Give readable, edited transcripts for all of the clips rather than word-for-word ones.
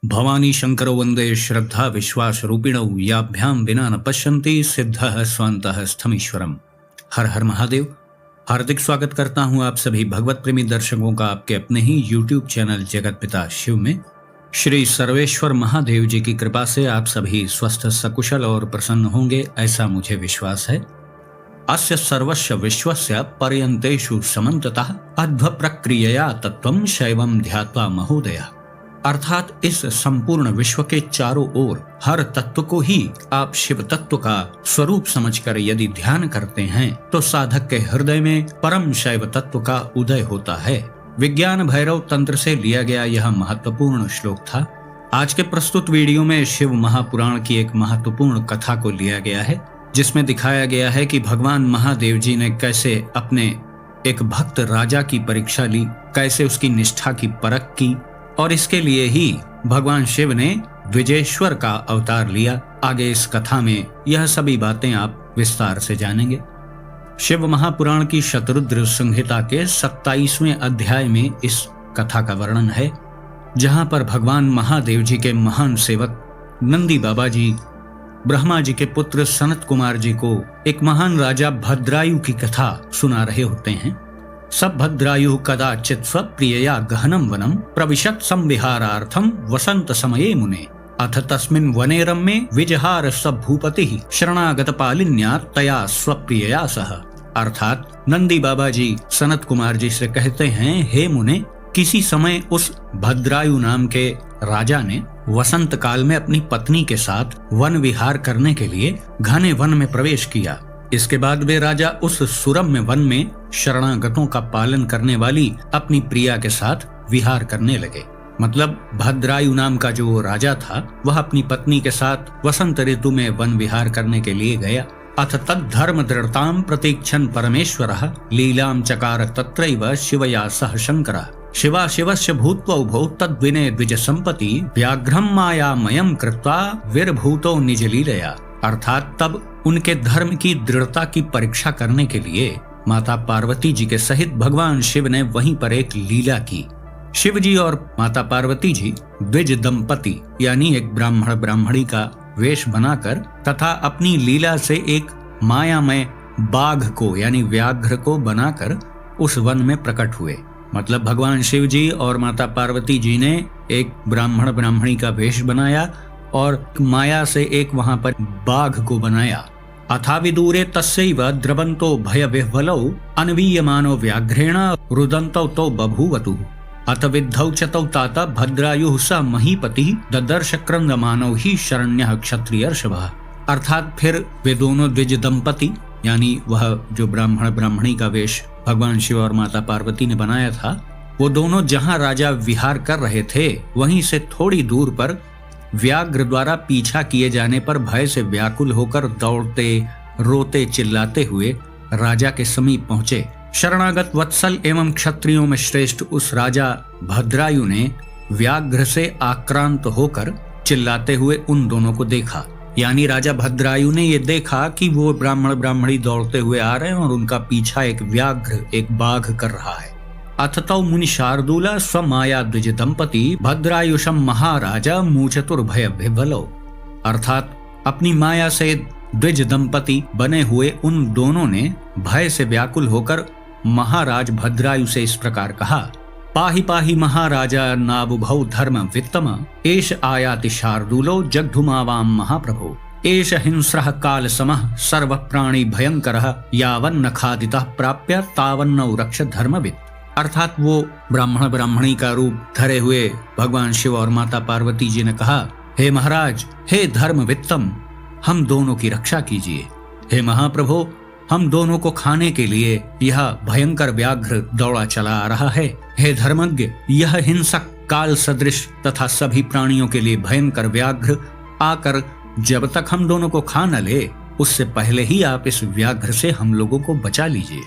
भवानी शंकरो वंदे श्रद्धा विश्वास रूपिणौ याभ्यां विना न पश्यन्ति सिद्धः स्वान्तः स्थमीश्वरम। हर हर महादेव। हार्दिक स्वागत करता हूं आप सभी भगवत प्रेमी दर्शकों का आपके अपने ही YouTube चैनल जगत पिता शिव में। श्री सर्वेश्वर महादेव जी की कृपा से आप सभी स्वस्थ सकुशल और प्रसन्न होंगे, ऐसा मुझे विश्वास है। अस्य सर्वस्य विश्वस्य पर्यन्तेषु समन्ततः अध्व प्रक्रियया तत्त्वं शैवं ध्यात्वा महोदयः। अर्थात इस संपूर्ण विश्व के चारों ओर हर तत्व को ही आप शिव तत्व का स्वरूप समझकर यदि ध्यान करते हैं तो साधक के हृदय में परम शैव तत्व का उदय होता है। विज्ञान भैरव तंत्र से लिया गया यह महत्वपूर्ण श्लोक था। आज के प्रस्तुत वीडियो में शिव महापुराण की एक महत्वपूर्ण कथा को लिया गया है, जिसमें दिखाया गया है कि भगवान महादेव जी ने कैसे अपने एक भक्त राजा की परीक्षा ली, कैसे उसकी निष्ठा की परख की, और इसके लिए ही भगवान शिव ने विजेश्वर का अवतार लिया। आगे इस कथा में यह सभी बातें आप विस्तार से जानेंगे। शिव महापुराण की शतरुद्र संहिता के 27वें अध्याय में इस कथा का वर्णन है, जहां पर भगवान महादेव जी के महान सेवक नंदी बाबा जी ब्रह्मा जी के पुत्र सनत कुमार जी को एक महान राजा भद्रायु की कथा सुना रहे होते हैं। सब भद्रायु कदाचित् स्वप्रियया गहनं वनं प्रविशत् संविहारार्थं वसंत समये मुने अथ तस्मिन् वने रम्ये विजहार स भूपतिः शरणागत पालिन्या तया स्वप्रियया सह। अर्थात नंदी बाबा जी सनत कुमार जी से कहते हैं, हे मुने, किसी समय उस भद्रायु नाम के राजा ने वसंत काल में अपनी पत्नी के साथ वन विहार करने के लिए घने वन में प्रवेश किया। इसके बाद वे राजा उस सुरम्य वन में शरणागतों का पालन करने वाली अपनी प्रिया के साथ विहार करने लगे। मतलब भद्रायु नाम का जो राजा था वह अपनी पत्नी के साथ वसंत ऋतु में वन विहार करने के लिए गया। अथ तद्धर्म दृढ़तां प्रतीक्षन् परमेश्वरः लीलां चकार तत्रैव शिवया सह शंकरः शिवा शिवस्य भूत्वा उभौ तद्विने द्विज संपत्ति व्याघ्रं मायामयं कृत्वा विर्भूतो निज लीलया। अर्थात तब उनके धर्म की दृढ़ता की परीक्षा करने के लिए माता पार्वती जी के सहित भगवान शिव ने वहीं पर एक लीला की। शिव जी और माता पार्वती जी द्विज दंपति यानी एक ब्राह्मण ब्राह्मणी का वेश बनाकर तथा अपनी लीला से एक मायामय बाघ को यानी व्याघ्र को बनाकर उस वन में प्रकट हुए। मतलब भगवान शिव जी और माता पार्वती जी ने एक ब्राह्मण ब्राह्मणी का वेश बनाया और माया से एक वहां पर बाघ को बनाया। अथाविदूरे तस्यैव द्रवन्तो भय विह्वलौ अन्वीयमानो व्याघ्रेण रुदन्तौ तौ बभूवतु अथ विद्धौ च तौ तात भद्रायुः स महीपतिः ददर्श क्रन्दमानौ हि शरण्यः क्षत्रियर्षभः। अर्थात फिर वे दोनों द्विज दंपति यानी वह जो ब्राह्मण ब्राह्मणी का वेश भगवान शिव और माता पार्वती ने बनाया था, वो दोनों जहाँ राजा विहार कर रहे थे वहीं से थोड़ी दूर पर व्याघ्र द्वारा पीछा किए जाने पर भय से व्याकुल होकर दौड़ते रोते चिल्लाते हुए राजा के समीप पहुंचे। शरणागत वत्सल एवं क्षत्रियों में श्रेष्ठ उस राजा भद्रायु ने व्याघ्र से आक्रांत होकर चिल्लाते हुए उन दोनों को देखा। यानी राजा भद्रायु ने ये देखा कि वो ब्राह्मण ब्राह्मणी दौड़ते हुए आ रहे हैं और उनका पीछा एक व्याघ्र एक बाघ कर रहा है। अथ तौ मुनि शार्दूला स्वमाया द्विज दंपति भद्रायुषम महाराजा मूचतुर्भय विह्वलौ। अर्थात अपनी माया से द्विज दंपति बने हुए उन दोनों ने भय से व्याकुल होकर महाराज भद्रायु से इस प्रकार कहा, पाहि पाहि महाराजा नाबुभौ धर्म वित्तम एष आयाति शार्दूलो जग्धुमावाम महाप्रभो एष हिंस्रः काल समः सर्व प्राणी भयंकरः यावन्न खादितः प्राप्य तावन्नौ रक्ष धर्मवित्। अर्थात वो ब्राह्मण ब्राह्मणी का रूप धरे हुए भगवान शिव और माता पार्वती जी ने कहा, हे महाराज, हे धर्म वित्तम, हम दोनों की रक्षा कीजिए। हे महाप्रभो, हम दोनों को खाने के लिए यह भयंकर व्याघ्र दौड़ा चला आ रहा है। हे धर्मज्ञ, यह हिंसक काल सदृश तथा सभी प्राणियों के लिए भयंकर व्याघ्र आकर जब तक हम दोनों को खा न ले, उससे पहले ही आप इस व्याघ्र से हम लोगों को बचा लीजिए।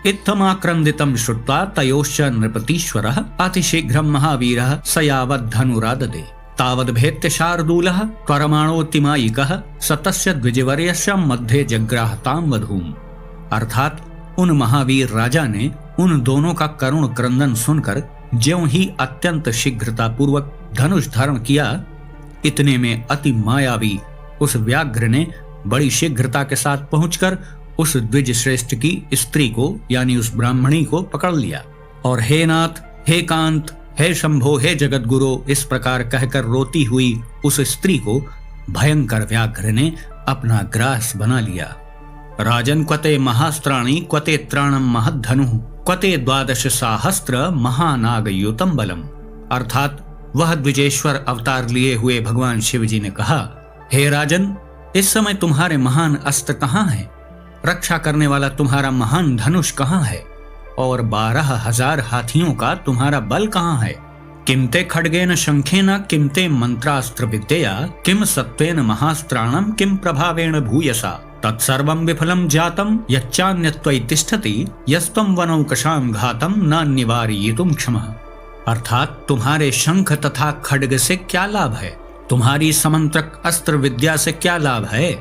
इत्थमाक्रन्दितं श्रुत्वा तयोश्च नृपतीश्वरः अतिशीघ्रं महावीरः स यावद् धनुराददे तावद्भेत्य शार्दूलः परमाणोतिमायिकः स तस्य द्विजवर्यस्य मध्ये जग्राहतां वधूम्। अर्थात उन महावीर राजा ने उन दोनों का करुण क्रंदन सुनकर ज्यों ही अत्यंत शीघ्रता पूर्वक धनुष धारण किया। इतने में अति मायावी उस व्याघ्र ने बड़ी शीघ्रता के साथ पहुंचकर उस द्विज श्रेष्ठ की स्त्री को यानी उस ब्राह्मणी को पकड़ लिया और हे नाथ, हे कांत, हे शंभो, हे जगत गुरु इस प्रकार कहकर रोती हुई उस स्त्री को भयंकर व्याघ्र ने अपना ग्रास बना लिया। राजन क्वते महास्त्राणि क्वते त्राणम महद्धनु क्वते द्वादश साहस्त्र महानागयुतम बलम। अर्थात वह द्विजेश्वर अवतार लिए हुए भगवान शिव जी ने कहा, हे राजन, इस समय तुम्हारे महान अस्त्र कहाँ हैं? रक्षा करने वाला तुम्हारा महान धनुष कहाँ है? और 12,000 हाथियों का तुम्हारा बल कहाँ है? किमते खड्गेन शंखेन किमते मंत्रास्त्र विद्यया किम सत्वेन महास्त्राणम किम प्रभावेण भूयसा तत्सर्वं विफलम जातम यच्चान्यत्वयि तिष्ठति यस्त्वं वनौकशां घातम न निवारयितुं क्षमः। अर्थात तुम्हारे शंख तथा खड्ग से क्या लाभ है? तुम्हारी समंत्रक अस्त्र विद्या से क्या लाभ है?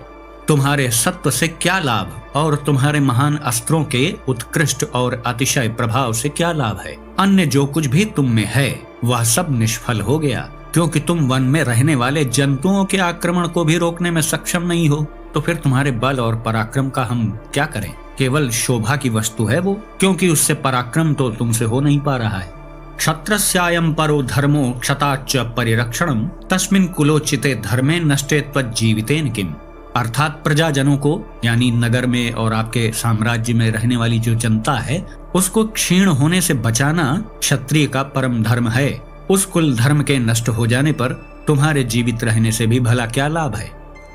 तुम्हारे सत्व से क्या लाभ और तुम्हारे महान अस्त्रों के उत्कृष्ट और अतिशय प्रभाव से क्या लाभ है? अन्य जो कुछ भी तुम में है वह सब निष्फल हो गया, क्योंकि तुम वन में रहने वाले जंतुओं के आक्रमण को भी रोकने में सक्षम नहीं हो। तो फिर तुम्हारे बल और पराक्रम का हम क्या करें? केवल शोभा की वस्तु है वो, क्योंकि उससे पराक्रम तो तुमसे हो नहीं पा रहा है। क्षत्रस्यायं परो धर्मो क्षताच्च परिरक्षणम तस्मिन् कुलोचिते धर्मे नष्टे त्वज्जीवितेन किम। अर्थात प्रजाजनों को यानी नगर में और आपके साम्राज्य में रहने वाली जो जनता है उसको क्षीण होने से बचाना क्षत्रिय का परम धर्म है। उस कुल धर्म के नष्ट हो जाने पर तुम्हारे जीवित रहने से भी भला क्या लाभ है?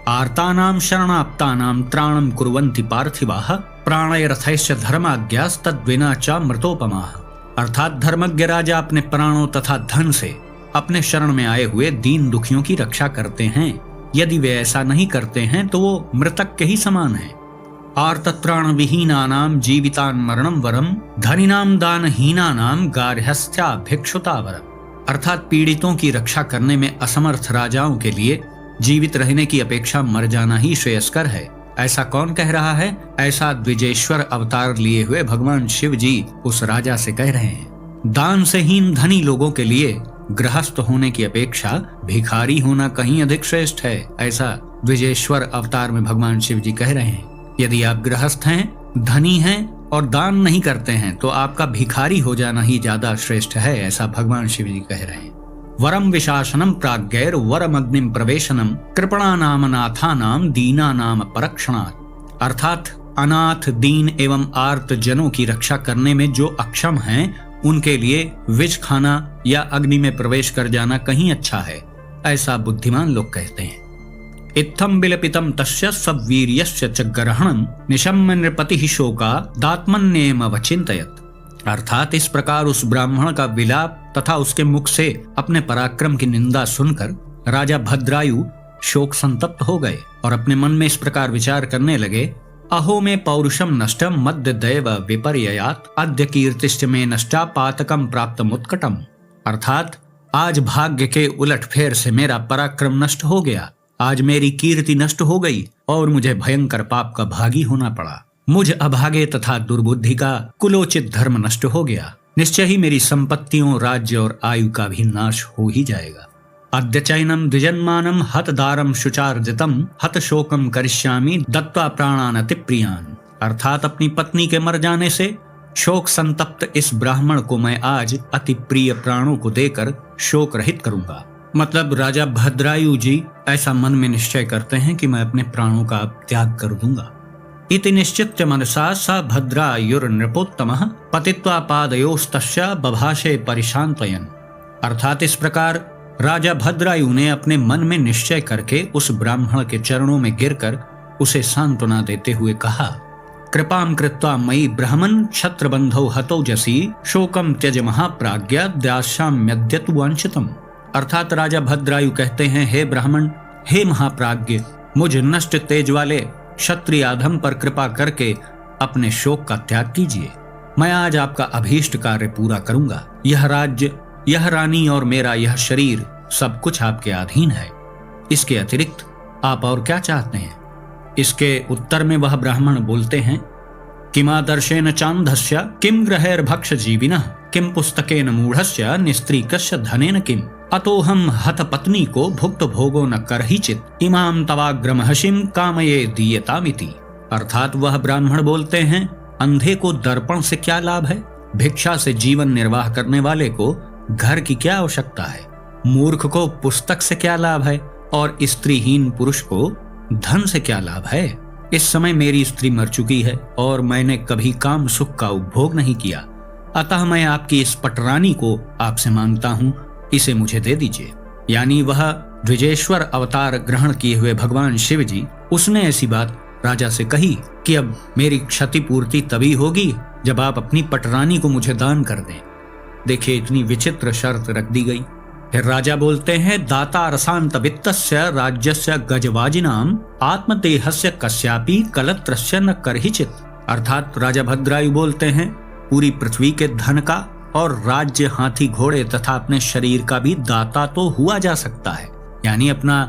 आर्तानां शरणाप्तानां त्राणं कुर्वन्ति पार्थिवाः प्राणैरथैश्च धर्माज्ञास्तद्विना च मृतोपमाः। अर्थात धर्मज्ञ राजा अपने प्राणों तथा धन से अपने शरण में आए हुए दीन दुखियों की रक्षा करते हैं। यदि वे ऐसा नहीं करते हैं तो वो मृतक के ही समान है। आर्तत्राण विहीनानां जीवितान् मरणं वरम धनिनां दानहीनानां गार्हस्थ्या भिक्षुता वरम। अर्थात पीड़ितों की रक्षा करने में असमर्थ राजाओं के लिए जीवित रहने की अपेक्षा मर जाना ही श्रेयस्कर है। ऐसा कौन कह रहा है? ऐसा द्विजेश्वर अवतार लिए हुए भगवान शिव जी उस राजा से कह रहे हैं। दान से हीन धनी लोगों के लिए गृहस्थ होने की अपेक्षा भिखारी होना कहीं अधिक श्रेष्ठ है, ऐसा द्विजेश्वर अवतार में भगवान शिव जी कह रहे हैं। यदि आप गृहस्थ हैं, धनी हैं और दान नहीं करते हैं तो आपका भिखारी हो जाना ही ज्यादा श्रेष्ठ है, ऐसा भगवान शिव जी कह रहे हैं। वरम विशासनम प्राज्ञैर वरम अग्निम प्रवेशनम कृपणानाम अनाथानाम दीनानाम परक्षणात्। अर्थात अनाथ, दीन एवं आर्त जनों की रक्षा करने में जो अक्षम हैं उनके लिए विष खाना या अग्नि में प्रवेश कर जाना कहीं अच्छा है, ऐसा बुद्धिमान लोग कहते हैं। इत्थम विलपितम तस्य सवीर्यस्य च ग्रहणं निशम्य नृपतिः शोका दात्मन्येम वचिन्तयत्। अर्थात इस प्रकार उस ब्राह्मण का विलाप तथा उसके मुख से अपने पराक्रम की निंदा सुनकर राजा भद्रायु शोक संतप्त हो गए और अपने मन में इस प्रकार विचार करने लगे, अहो में पौरुषम नष्टम मध्य दैव विपर्ययात अद्य कीर्तिश्च में नष्टा पातकम प्राप्त मुत्कटम। अर्थात आज भाग्य के उलटफेर से मेरा पराक्रम नष्ट हो गया, आज मेरी कीर्ति नष्ट हो गई और मुझे भयंकर पाप का भागी होना पड़ा। मुझ अभागे तथा दुर्बुद्धि का कुलोचित धर्म नष्ट हो गया। निश्चय ही मेरी संपत्तियों, राज्य और आयु का भी नाश हो ही जाएगा। अद्य चैनम द्विजन्मानम हत दारम शुचार्जितम हत शोकम करिष्यामि दत्वा प्राणान अतिप्रियान। अर्थात अपनी पत्नी के मर जाने से शोक संतप्त इस ब्राह्मण को मैं आज अति प्रिय प्राणों को देकर शोक रहित करूंगा। मतलब राजा भद्रायु जी ऐसा मन में निश्चय करते हैं कि मैं अपने प्राणों का त्याग कर दूंगा। इति निश्चित्य मनसा स भद्रायुर्नृपोत्तमः पतित्वा पादयोस्तस्य बभाषे परिशान्तयन्। अर्थात इस प्रकार राजा भद्रायु ने अपने मन में निश्चय करके उस ब्राह्मण के चरणों में गिरकर उसे सांत्वना देते हुए कहा, कृपां कृत्वा मयि ब्राह्मण क्षत्रबंधौ हतौ जसी शोकम त्यज महाप्राज्ञा दास्याम्यद्य वांछितम्। अर्थात राजा भद्रायु कहते हैं, हे ब्राह्मण, हे महाप्राज्ञ, मुझ नष्ट तेज वाले क्षत्रिय अधम पर कृपा करके अपने शोक का त्याग कीजिए। मैं आज आपका अभीष्ट कार्य पूरा करूंगा। यह राज्य, यह रानी और मेरा यह शरीर सब कुछ आपके अधीन है। इसके अतिरिक्त आप और क्या चाहते हैं? इसके उत्तर में वह ब्राह्मण बोलते हैं, किमादर्शेन चांदस्य किम ग्रहेर्भक्ष जीविनः किम पुस्तकेन मूढ़स्य निस्त्रीकस्य धनेन किम। अतोहम हत पत्नी को भुक्त भोगो न करहिचित इमाम तवाग्रमहसिम कामये दीयतामिति। अर्थात वह ब्राह्मण बोलते हैं, अंधे को दर्पण से क्या लाभ है, भिक्षा से जीवन निर्वाह करने वाले को घर की क्या आवश्यकता है, मूर्ख को पुस्तक से क्या लाभ है और स्त्रीहीन पुरुष को धन से क्या लाभ है। इस समय मेरी स्त्री मर चुकी है और मैंने कभी काम सुख का उपभोग नहीं किया, अतः मैं आपकी इस पटरानी को आपसे मांगता हूँ, इसे मुझे दे दीजिए। यानी वह द्विजेश्वर अवतार ग्रहण किए हुए भगवान शिव जी, उसने ऐसी बात राजा से कही कि अब मेरी क्षतिपूर्ति तभी होगी जब आप अपनी पटरानी को मुझे दान कर दें। देखिए, इतनी विचित्र शर्त रख दी गई। फिर राजा बोलते हैं, दाता रसांत वित्तस्य राज्यस्य गजवाजिनाम आत्मदेहस्य कस्यापि कलत्रस्य न करहिचित। अर्थात राजा भद्रायु बोलते हैं, पूरी पृथ्वी के धन का और राज्य, हाथी घोड़े तथा अपने शरीर का भी दाता तो हुआ जा सकता है। यानी अपना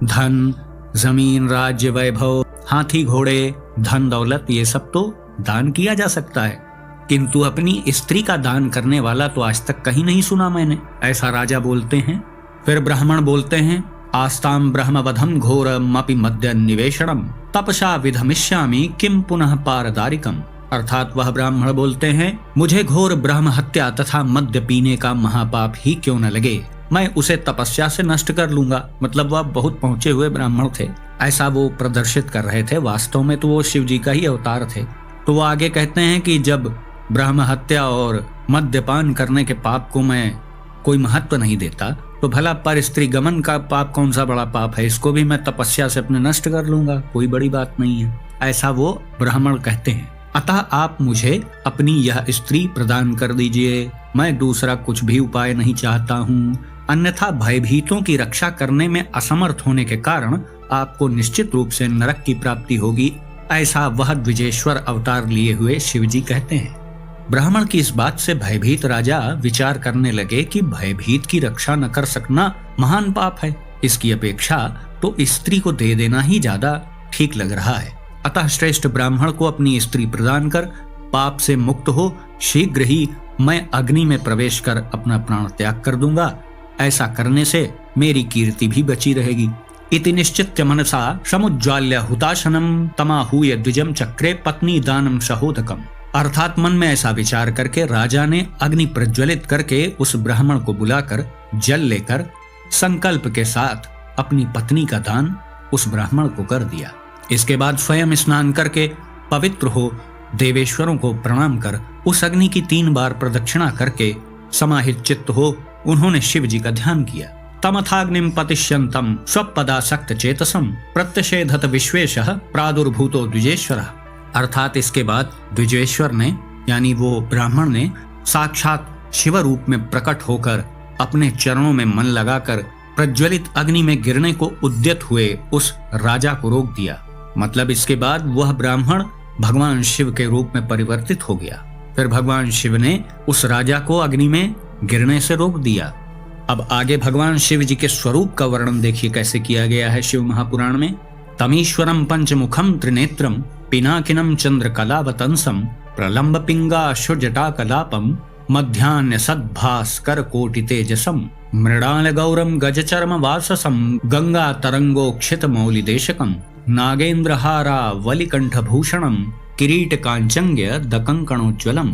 धन, जमीन, राज्य, वैभव, हाथी घोड़े, धन दौलत, ये सब तो दान किया जा सकता है, किंतु अपनी स्त्री का दान करने वाला तो आज तक कहीं नहीं सुना मैंने। ऐसा राजा बोलते हैं। फिर ब्राह्मण बोलते हैं, आस्ताम ब्रह्मवधम घोरमपि मद्य निवेशनम तपसा विधमिष्यामि किम पुनः पारदारिकम। अर्थात वह ब्राह्मण बोलते हैं, मुझे घोर ब्रह्म हत्या तथा मद्य पीने का महापाप ही क्यों न लगे, मैं उसे तपस्या से नष्ट कर लूंगा। मतलब वह बहुत पहुंचे हुए ब्राह्मण थे, ऐसा वो प्रदर्शित कर रहे थे। वास्तव में तो वो शिव जी का ही अवतार थे। तो वो आगे कहते हैं कि जब ब्रह्म हत्या और मद्यपान करने के पाप को मैं कोई महत्व नहीं देता, तो भला पर स्त्री गमन का पाप कौन सा बड़ा पाप है, इसको भी मैं तपस्या से अपने नष्ट कर लूंगा, कोई बड़ी बात नहीं है, ऐसा वो ब्राह्मण कहते हैं। अतः आप मुझे अपनी यह स्त्री प्रदान कर दीजिए, मैं दूसरा कुछ भी उपाय नहीं चाहता हूँ, अन्यथा भयभीतों की रक्षा करने में असमर्थ होने के कारण आपको निश्चित रूप से नरक की प्राप्ति होगी, ऐसा वह द्विजेश्वर अवतार लिए हुए शिव जी कहते हैं। ब्राह्मण की इस बात से भयभीत राजा विचार करने लगे कि भयभीत की रक्षा न कर सकना महान पाप है, इसकी अपेक्षा तो स्त्री को दे देना ही ज्यादा ठीक लग रहा है। अतः श्रेष्ठ ब्राह्मण को अपनी स्त्री प्रदान कर पाप से मुक्त हो शीघ्र ही मैं अग्नि में प्रवेश कर अपना प्राण त्याग कर दूंगा, ऐसा करने से मेरी कीर्ति भी बची रहेगी। इति निश्चित्य मनसा समुज्ज्वाल्य हुताशनम तमाहूय द्विजम चक्रे पत्नी दानम सहोदकम। अर्थात मन में ऐसा विचार करके राजा ने अग्नि प्रज्वलित करके उस ब्राह्मण को बुलाकर जल लेकर संकल्प के साथ अपनी पत्नी का दान उस ब्राह्मण को कर दिया। इसके बाद स्वयं स्नान करके पवित्र हो देवेश्वरों को प्रणाम कर उस अग्नि की 3 बार प्रदक्षिणा करके समाहित चित्त हो उन्होंने शिव जी का ध्यान किया। तमथाग्निम पतिष्यंतम स्वपदासक्त चेतसम प्रत्यषेधत विश्वेशः प्रादुर्भूतो द्विजेश्वरः। अर्थात इसके बाद द्विजेश्वर ने, यानी वो ब्राह्मण ने, साक्षात शिव रूप में प्रकट होकर अपने चरणों में मन लगाकर प्रज्वलित अग्नि में गिरने को उद्यत हुए उस राजा को रोक दिया। मतलब इसके बाद वह ब्राह्मण भगवान शिव के रूप में परिवर्तित हो गया। फिर भगवान शिव ने उस राजा को अग्नि में गिरने से रोक दिया। अब आगे भगवान शिव जी के स्वरूप का वर्णन देखिए कैसे किया गया है शिव महापुराण में। तमीश्वरम पंचमुखम त्रिनेत्रम पिनाकिनम चंद्र कलावतंसम प्रलंब पिंगाशु जटाकलापम मध्यान्ह सद्भास्कर कोटि तेजसम मृणाल गौरम गजचर्म वाससम गंगा तरंगोक्षित मौलि देशकम नागेंद्रहारा वलिकंठ भूषणम किरीट कांचंग्य दकंकणोज्ज्वलम।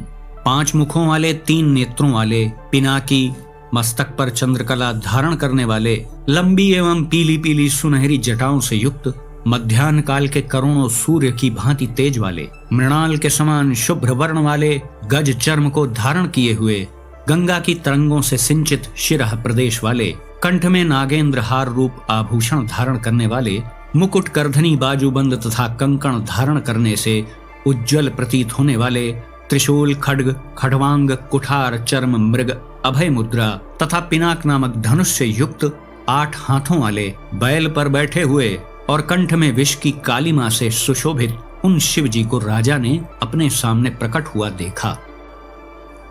5 मुखों वाले, 3 नेत्रों वाले, पिनाकी, मस्तक पर चंद्रकला धारण करने वाले, लंबी एवं पीली पीली सुनहरी जटाओं से युक्त, मध्याह्न काल के करोड़ों सूर्य की भांति तेज वाले, मृणाल के समान शुभ्र वर्ण वाले, गज चर्म को धारण किए हुए, गंगा की तरंगों से सिंचित शिरह प्रदेश वाले, कंठ में नागेंद्र हार रूप आभूषण धारण करने वाले, मुकुट, करधनी, बाजूबंद तथा कंकण धारण करने से उज्जवल प्रतीत होने वाले, त्रिशूल, खड्ग, खड्वांग, कुठार, चर्म, मृग, अभय मुद्रा तथा पिनाक नामक धनुष से युक्त 8 हाथों वाले, बैल पर बैठे हुए और कंठ में विष की कालिमा से सुशोभित उन शिव जी को राजा ने अपने सामने प्रकट हुआ देखा।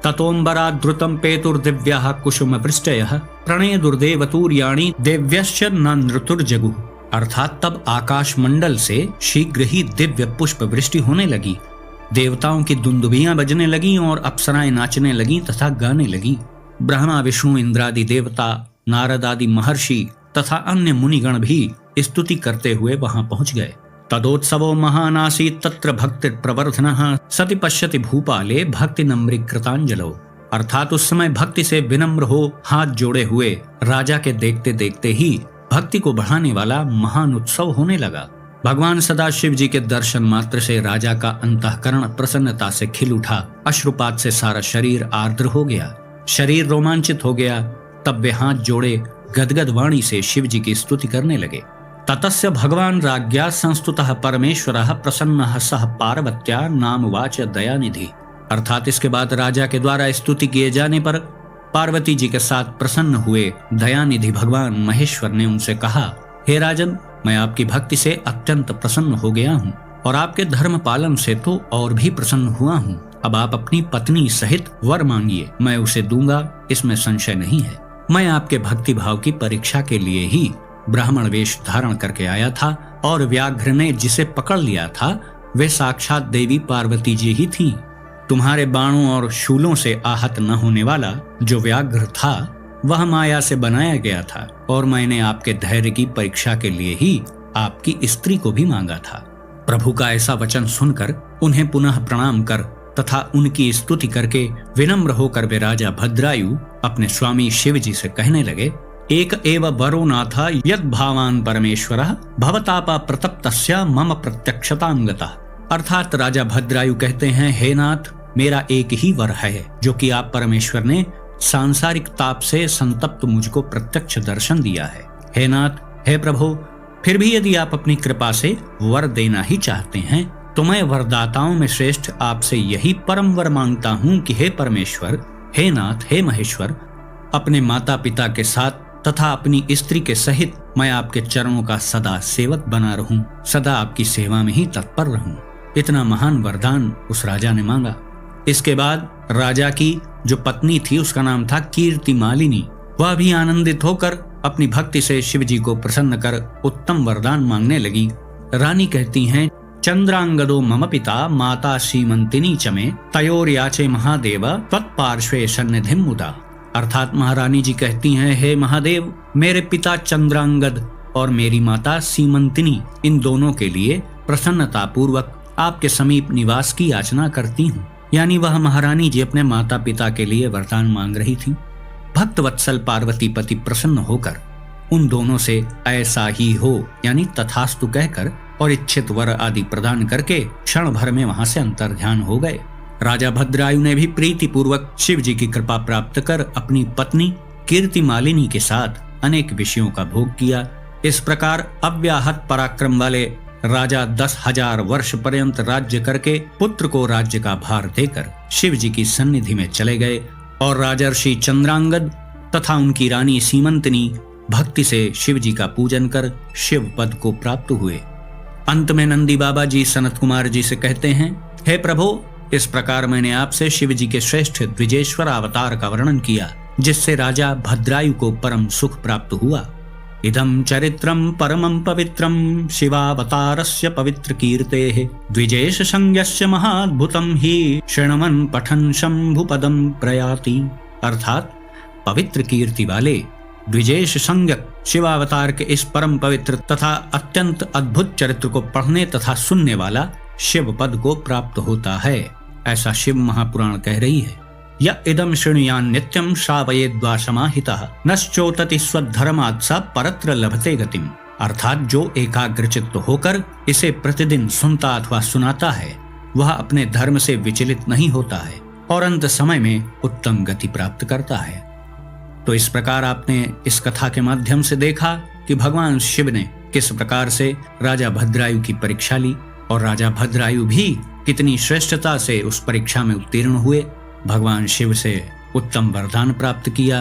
ततोंबरा द्रुतम पेतुर्दिव्याः कुसुम पृष्ठयः प्रणय दुर्देवतूर्याणि देव्यश्च न नृतुर्जगु। अर्थात तब आकाश मंडल से शीघ्र ही दिव्य पुष्प वृष्टि होने लगी, देवताओं की दुंदुभियां बजने लगीं और अप्सराएं नाचने लगीं तथा गाने लगीं। ब्रह्मा, विष्णु, इंद्रादि देवता नारद आदि महर्षि तथा अन्य मुनिगण भी स्तुति करते हुए वहां पहुंच गए। तदोत्सवो महानासीत् तत्र भक्ति प्रवर्धनः सति पश्यति भूपाले भक्ति नम्री कृतांजलो। अर्थात उस समय भक्ति से विनम्र हो हाथ जोड़े हुए राजा के देखते देखते ही भक्ति को बढ़ाने वाला महान उत्सव होने लगा। भगवान सदाशिव जी के दर्शन मात्र से राजा का अंतःकरण प्रसन्नता से खिल उठा। अश्रुपात से सारा शरीर आर्द्र हो गया, शरीर रोमांचित हो गया। तब वे हाथ जोड़े गदगद वाणी से शिव जी की स्तुति करने लगे। ततस्य भगवान राज्ञा संस्तुतः परमेश्वरः प्रसन्नः सह पार्वत्या नाम वाच दयानिधि। अर्थात इसके बाद राजा के द्वारा स्तुति किए जाने पर पार्वती जी के साथ प्रसन्न हुए दयानिधि भगवान महेश्वर ने उनसे कहा, हे राजन, मैं आपकी भक्ति से अत्यंत प्रसन्न हो गया हूँ और आपके धर्म पालन से तो और भी प्रसन्न हुआ हूँ। अब आप अपनी पत्नी सहित वर मांगिए, मैं उसे दूंगा, इसमें संशय नहीं है। मैं आपके भक्ति भाव की परीक्षा के लिए ही ब्राह्मण वेश धारण करके आया था और व्याघ्र ने जिसे पकड़ लिया था वे साक्षात देवी पार्वती जी ही थीं। तुम्हारे बाणों और शूलों से आहत न होने वाला जो व्याघ्र था वह माया से बनाया गया था और मैंने आपके धैर्य की परीक्षा के लिए ही आपकी स्त्री को भी मांगा था। प्रभु का ऐसा वचन सुनकर उन्हें पुनः प्रणाम कर तथा उनकी स्तुति करके विनम्र होकर वे राजा भद्रायु अपने स्वामी शिव जी से कहने लगे, एक एव वरो नाथ यद भावान परमेश्वरः भवतापा प्रतप्तस्य मम प्रत्यक्षतांगतः। अर्थात राजा भद्रायु कहते हैं, हे नाथ, मेरा एक ही वर है जो कि आप परमेश्वर ने सांसारिक ताप से संतप्त मुझको प्रत्यक्ष दर्शन दिया है। हे नाथ, हे प्रभु, फिर भी यदि आप अपनी कृपा से वर देना ही चाहते हैं तो मैं वरदाताओं में श्रेष्ठ आपसे यही परम वर मांगता हूँ कि हे परमेश्वर, हे नाथ, हे महेश्वर, अपने माता पिता के साथ तथा अपनी स्त्री के सहित मैं आपके चरणों का सदा सेवक बना रहूं, सदा आपकी सेवा में ही तत्पर रहूं। इतना महान वरदान उस राजा ने मांगा। इसके बाद राजा की जो पत्नी थी उसका नाम था कीर्ति मालिनी, वह भी आनंदित होकर अपनी भक्ति से शिव जी को प्रसन्न कर उत्तम वरदान मांगने लगी। रानी कहती हैं, चंद्रांगदो मम पिता माता सीमंतिनी चमे तयोर्याचे महादेव तत्पार्श्वे सन्निधिम मुदा। अर्थात महारानी जी कहती हैं, हे महादेव, मेरे पिता चंद्रांगद और मेरी माता सीमंतिनी, इन दोनों के लिए प्रसन्नता पूर्वक आपके समीप निवास की याचना करती हूँ। यानी वह महारानी जी अपने माता पिता के लिए वरदान मांग रही थी। भक्त वत्सल पार्वती पति प्रसन्न होकर उन दोनों से ऐसा ही हो यानी तथास्तु कहकर और इच्छित वर आदि प्रदान करके क्षण भर में वहां से अंतर्ध्यान हो गए। राजा भद्रायु ने भी प्रीति पूर्वक शिव जी की कृपा प्राप्त कर अपनी पत्नी कीर्ति मालिनी के साथ अनेक विषयों का भोग किया। इस प्रकार अव्याहत पराक्रम वाले राजा 10,000 वर्ष पर्यंत राज्य करके पुत्र को राज्य का भार देकर शिव जी की सन्निधि में चले गए और राजर्षि चंद्रांगद तथा उनकी रानी सीमंतिनी भक्ति से शिव जी का पूजन कर शिव पद को प्राप्त हुए। अंत में नंदी बाबा जी सनत कुमार जी से कहते हैं, हे प्रभु, इस प्रकार मैंने आपसे शिव जी के श्रेष्ठ द्विजेश्वर अवतार का वर्णन किया जिससे राजा भद्रायु को परम सुख प्राप्त हुआ। इदं चरित्रं परमं पवित्रं शिवावतारस्य पवित्र कीर्तेः द्विजेश संज्ञस्य महाद्भुतं हि शृण्वन् पठन् शंभुपदं प्रयाति। अर्थात पवित्र कीर्ति वाले द्विजेश संज्ञक शिवावतार के इस परम पवित्र तथा अत्यंत अद्भुत चरित्र को पढ़ने तथा सुनने वाला शिव पद को प्राप्त होता है, ऐसा शिव महापुराण कह रही है। य इदं शृणुयान् नित्यं श्रावयेद्वा समाहितः नश्चोतति स्वधर्मात् स परत्र लभते गतिम्। अर्थात जो एकाग्रचित्त होकर इसे प्रतिदिन सुनता अथवा सुनाता है वह अपने धर्म से विचलित नहीं होता है और अंत समय में उत्तम गति प्राप्त करता है। तो इस प्रकार आपने इस कथा के माध्यम से देखा कि भगवान शिव ने किस प्रकार से राजा भद्रायु की परीक्षा ली और राजा भद्रायु भी कितनी श्रेष्ठता से उस परीक्षा में उत्तीर्ण हुए, भगवान शिव से उत्तम वरदान प्राप्त किया,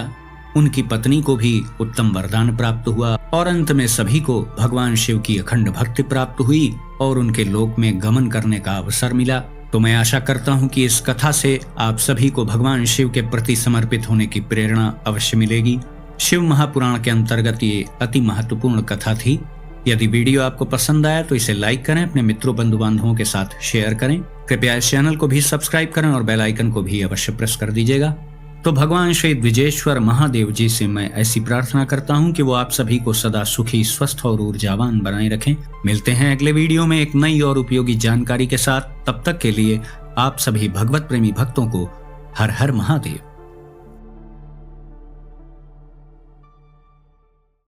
उनकी पत्नी को भी उत्तम वरदान प्राप्त हुआ और अंत में सभी को भगवान शिव की अखंड भक्ति प्राप्त हुई और उनके लोक में गमन करने का अवसर मिला। तो मैं आशा करता हूँ कि इस कथा से आप सभी को भगवान शिव के प्रति समर्पित होने की प्रेरणा अवश्य मिलेगी। शिव महापुराण के अंतर्गत ये अति महत्वपूर्ण कथा थी। यदि वीडियो आपको पसंद आया तो इसे लाइक करें, अपने मित्रों बंधु बांधवों के साथ शेयर करें। कृपया इस चैनल को भी सब्सक्राइब करें और बेल आइकन को भी अवश्य प्रेस कर दीजिएगा। तो भगवान श्री द्विजेश्वर महादेव जी से मैं ऐसी प्रार्थना करता हूँ कि वो आप सभी को सदा सुखी, स्वस्थ और ऊर्जावान बनाए रखें। मिलते हैं अगले वीडियो में एक नई और उपयोगी जानकारी के साथ। तब तक के लिए आप सभी भगवत प्रेमी भक्तों को हर हर महादेव।